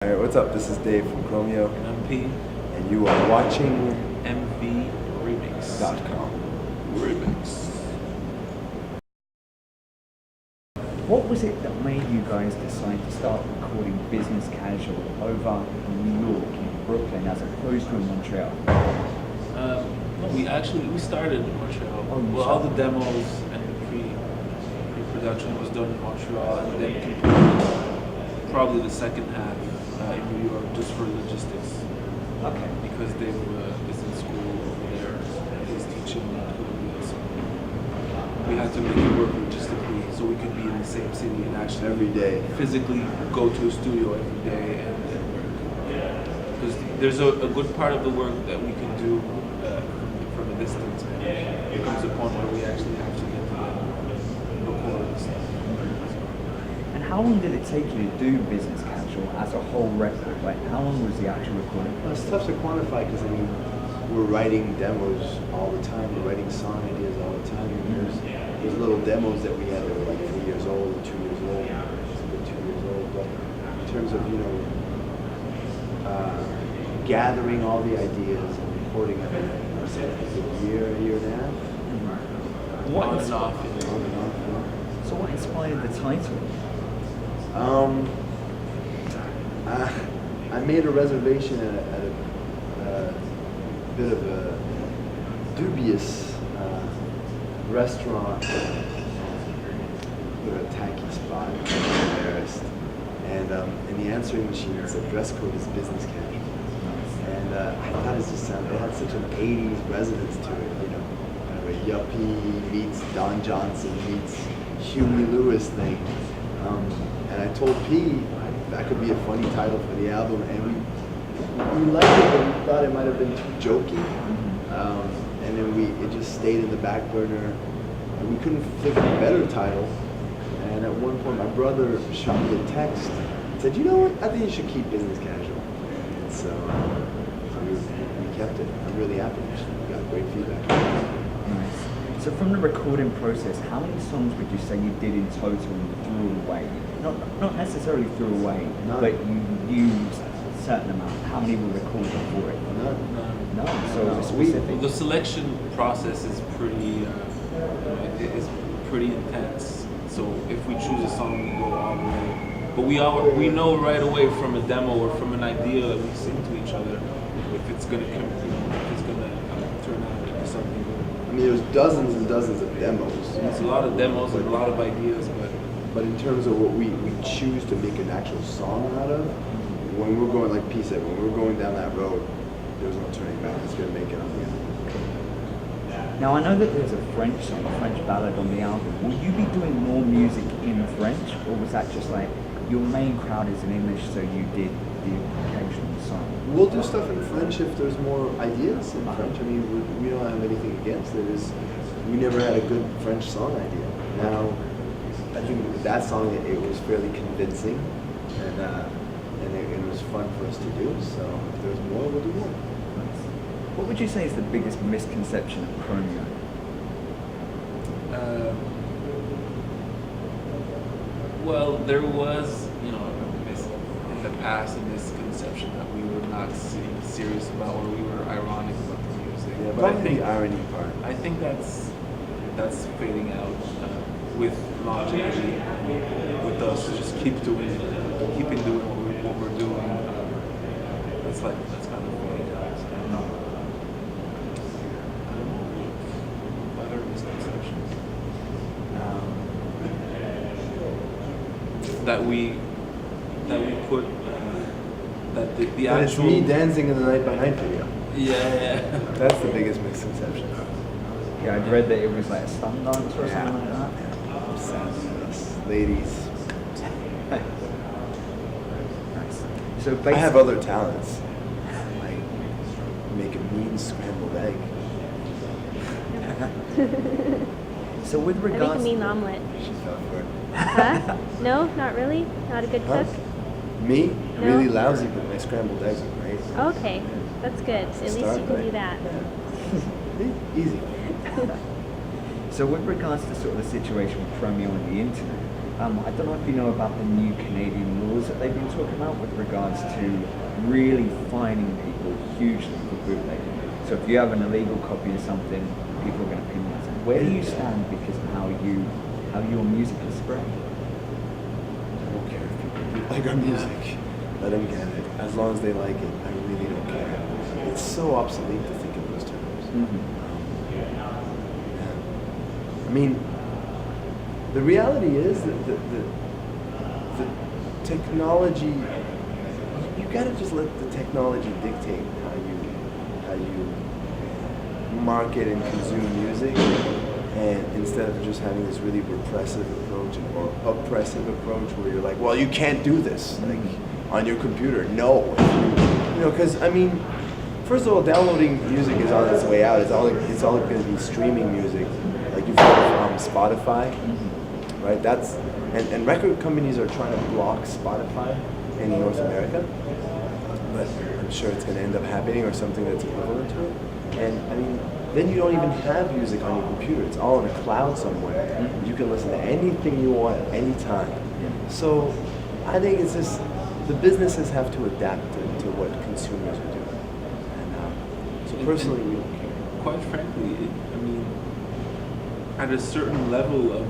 Alright, what's up? This is Dave from Chromeo, And I'm P. and you are watching MV Remix.com. Remix. What was it that made you guys decide to start recording business casual over in New York, in Brooklyn, as opposed to in Montreal? We started in Montreal. Oh, you well, all the started. demos and the pre-production was done in Montreal, and then completed probably the second half in New York, just for logistics. Okay. Because Dave is in school over there, and he's teaching Colombia, so we had to make it work logistically, so we could be in the same city and actually every day. physically go to a studio every day and work. Because there's a good part of the work that we can do from a distance. It comes a point where we actually have to get to record and stuff. And how long did it take you to do business casual as a whole record? Like, how long was the actual recording Well, it's process? tough to quantify because we're writing demos all the time. We're writing song ideas all the time. And there's little demos that we had that were like 3 years old, 2 years old, 2 years old. But in terms of gathering all the ideas and recording everything, it's a year and a half. What On ins- and off. On and off. Yeah. So what inspired the title? I made a reservation at a bit of a dubious restaurant, with a tacky spot. I'm embarrassed. And in the answering machine it said dress code is business casual. And I thought it had such an 80s resonance to it, kind of a yuppie meets Don Johnson meets Huey Lewis thing. And I told P that could be a funny title for the album, and we liked it, but we thought it might have been too jokey. And then it just stayed in the back burner, and we couldn't think of a better title. And at one point, my brother shot me a text and said, "You know what? I think you should keep business casual." And so we kept it. I'm really happy. We got great feedback. Nice. So from the recording process, how many songs would you say you did in total and threw away? Not necessarily threw away, None. but you used a certain amount. How many were recorded for it? None. No. So No, it was we- specific. The selection process is pretty intense. So if we choose a song, we go all the way. But we know right away from a demo or from an idea that we sing to each other if it's gonna turn out to be something good. I mean, there's dozens and dozens of demos. There's a lot of demos and a lot of ideas, But in terms of what we choose to make an actual song out of, when we're going, like P said, when we're going down that road, there's no turning back. It's going to make it on the album. Now I know that there's a French song, a French ballad on the album. Will you be doing more music in French, or was that just like your main crowd is in English, so you did the occasional song? We'll do stuff in French if there's more ideas in French. I mean, we don't have anything against it. We never had a good French song idea. Now, I think with that song, it was fairly convincing, and it was fun for us to do. So if there's more, we'll do more. What would you say is the biggest misconception of Chromeo? well, there was, in the past a misconception that we were not serious about or we were ironic about the music. Yeah, but I probably think the irony part. I think that's fading out with longevity, with us just keeping doing what we're doing. That's kind of fading out. I don't know. Other misconceptions that we put that the And it's actual me dancing in the Night by Night video. yeah. That's the biggest misconception. Yeah, I'd read that it was like a sun dance or something like that. I'm sad with us, ladies. Nice. So I basically, have other talents, like make a mean scrambled egg. so with I make a regards, mean omelet. She fell for it. Huh? No, not really? Not a good Huh? cook? Me? No. Really lousy, but my scrambled eggs are great. Okay, that's good. At least Start you can right. do that. Easy. so with regards to sort of the situation with Chromeo and the internet, I don't know if you know about the new Canadian laws that they've been talking about with regards to really fining people hugely for bootlegging. So if you have an illegal copy of something, people are going to penalize it. Where do you stand because of how your music is spread? I don't care if people like our music. Let them get it. As long as they like it, I really don't care. It's so obsolete to think in those terms. Mm-hmm. I mean, the reality is that the technology, you gotta just let the technology dictate how you market and consume music, and instead of just having this really repressive approach or oppressive approach where you're like, well, you can't do this like on your computer. No, you know, because I mean, first of all, downloading music is on its way out. It's all going to be streaming music, like you've heard of Spotify, right? That's and record companies are trying to block Spotify in North America, but I'm sure it's going to end up happening or something that's equivalent to it. And I mean, then you don't even have music on your computer. It's all in a cloud somewhere. You can listen to anything you want at any time. So I think it's just the businesses have to adapt to what consumers are doing. And so personally, we don't care. Quite frankly, I mean, at a certain level of,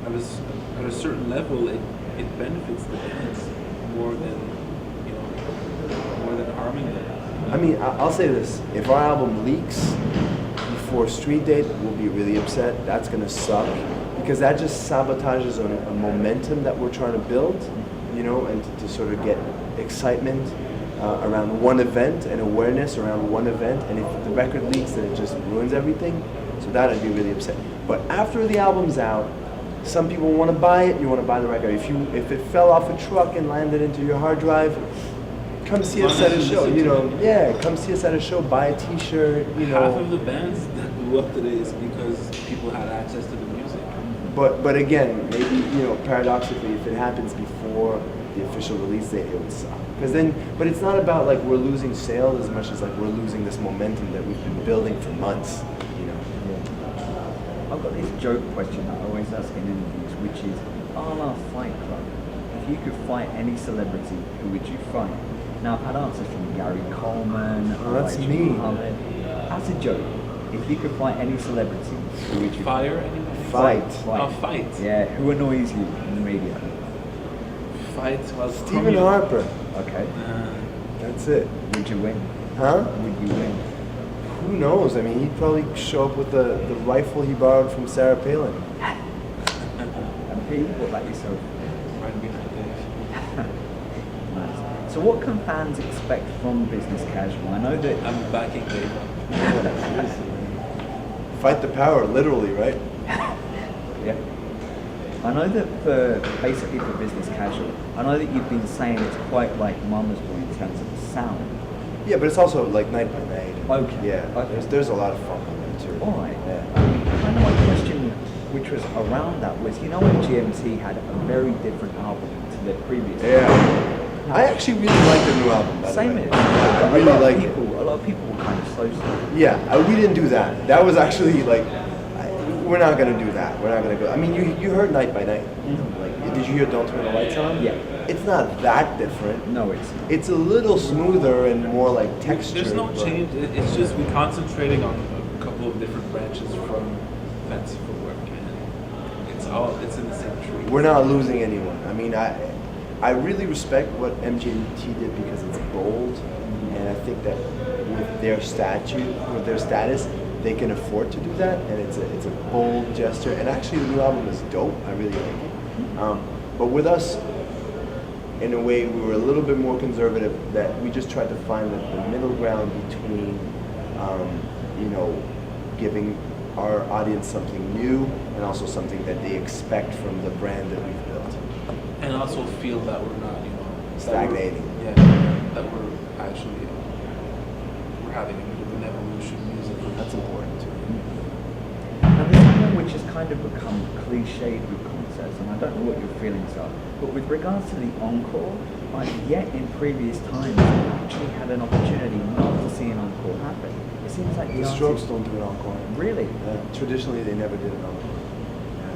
at a certain level, it benefits the bands more than, you know, more than harming them. I mean, I'll say this: if our album leaks before street date, we'll be really upset. That's gonna suck because that just sabotages a momentum that we're trying to build, you know, and to sort of get excitement around one event and awareness around one event. And if the record leaks, then it just ruins everything. So that I'd be really upset. But after the album's out, some people want to buy it. You want to buy the record. If it fell off a truck and landed into your hard drive, come see us at a show. You know, yeah, come see us at a show. Buy a T-shirt. You know, half of the bands that blew up today is because people had access to the music. But again, maybe, you know, paradoxically, if it happens before the official release date, it would suck. Because then, but it's not about like we're losing sales as much as like we're losing this momentum that we've been building for months. You know. Yeah. I've got this joke question that I always ask in interviews, which is, a la Fight Club, if you could fight any celebrity, who would you fight? Now I've had answers from Gary Coleman. Oh, that's Elijah me. Muhammad. As a joke, if you could fight any celebrity, who would you Fire anyone? Fight. Oh, fight. Yeah, who annoys you in the media? Fight. Well, Stephen Harper. Okay. That's it. Would you win? Huh? Would you win? Who knows? I mean, he'd probably show up with the rifle he borrowed from Sarah Palin. And Pete, what about yourself? Right behind Dave. Nice. So what can fans expect from Business Casual? I know that I'm backing Dave up. Fight the power, literally, right? yeah. I know that for Business Casual, I know that you've been saying it's quite like Mama's Boy in terms of the sound. Yeah, but it's also like night by night. Okay. Yeah. Okay. There's a lot of fun on there too. Alright. Yeah. Kind of my question, which was around that, was you know when GMT had a very different album to their previous Yeah. I actually really like the new album. By the Same way. here. I really like it. A lot of people were kind of slow to it. Yeah, we didn't do that. That was actually like, we're not gonna do that. We're not gonna go. I mean, you heard Night by Night. Mhm. Like, did you hear Don't Turn the Lights On? Yeah. It's not that different. No, it's not. It's a little smoother and more like textured. There's no but- change. It's just we're concentrating on a couple of different branches from Fancy Footwork, and it's in the same tree. We're not losing anyone. I mean, I really respect what MJT did because it's bold, and I think that with their status, they can afford to do that, and it's a bold gesture. And actually, the new album is dope. I really like it. But with us, in a way, we were a little bit more conservative. That we just tried to find the middle ground between, you know, giving our audience something new and also something that they expect from the brand that we've built. And also feel that we're not, you know, Stagnating. That we're actually we're having a bit of an evolution musically. That's important too. Now there's something which has kind of become cliched with concerts, and I don't know what your feelings are, but with regards to the encore, I've yet in previous times actually had an opportunity not to see an encore happen. It seems like The Strokes don't do an encore. Really? Traditionally, they never did an encore.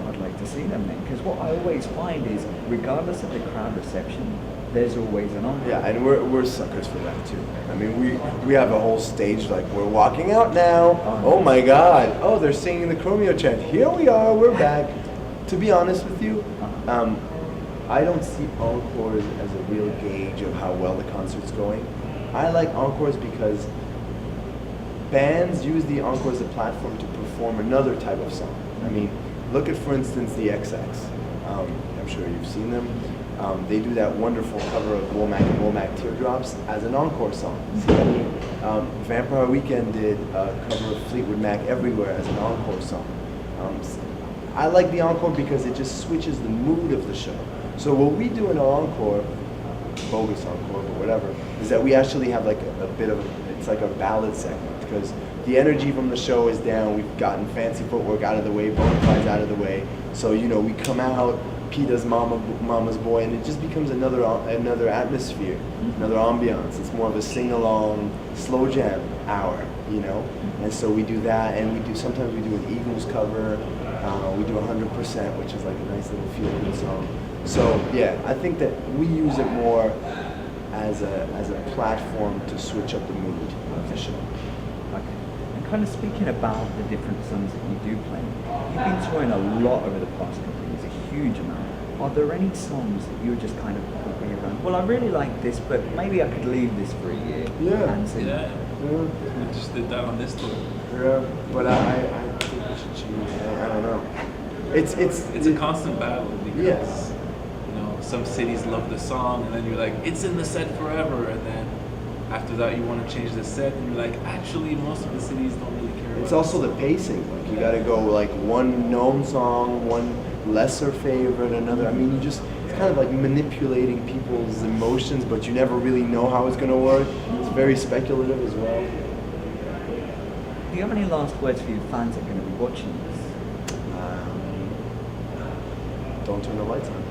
I'd like to see them then, because what I always find is, regardless of the crowd reception, there's always an encore. Yeah, and we're suckers for that too. I mean, we have a whole stage like we're walking out now. Oh my God! Oh, they're singing the Chromeo chant. Here we are. We're back. To be honest with you, I don't see encores as a real gauge of how well the concert's going. I like encores because bands use the encore as a platform to perform another type of song. I mean, look at, for instance, the XX. I'm sure you've seen them. They do that wonderful cover of Womack and Womack Teardrops as an encore song. Vampire Weekend did a cover of Fleetwood Mac Everywhere as an encore song. I like the encore because it just switches the mood of the show. So what we do in our encore, bogus encore, but whatever, is that we actually have like a bit of it's like a ballad segment, because the energy from the show is down. We've gotten fancy footwork out of the way, bonafide out of the way. So we come out, P does Mama's Boy, and it just becomes another atmosphere, another ambiance. It's more of a sing-along, slow jam hour, And so we do that, and sometimes we do an Eagles cover. We do 100%, which is like a nice little feel-good song. So yeah, I think that we use it more as a platform to switch up the mood of the show. Okay. And kind of speaking about the different songs that you do play, you've been touring a lot over the past couple of years, a huge amount. Are there any songs that you were just kind of walking around, well, I really like this, but maybe I could leave this for a year and sing? Yeah. We just did that on this tour. Yeah, but I think we should change it. I don't know. It's a constant battle because yes. Some cities love the song, and then you're like, it's in the set forever, and then after that you want to change the set, and you're like, actually most of the cities don't really care. It's also the pacing. Like you got to go like one known song, one lesser favorite, another. I mean, it's kind of like manipulating people's emotions, but you never really know how it's going to work. It's very speculative as well. Do you have any last words for your fans that are going to be watching this? Don't turn the lights on.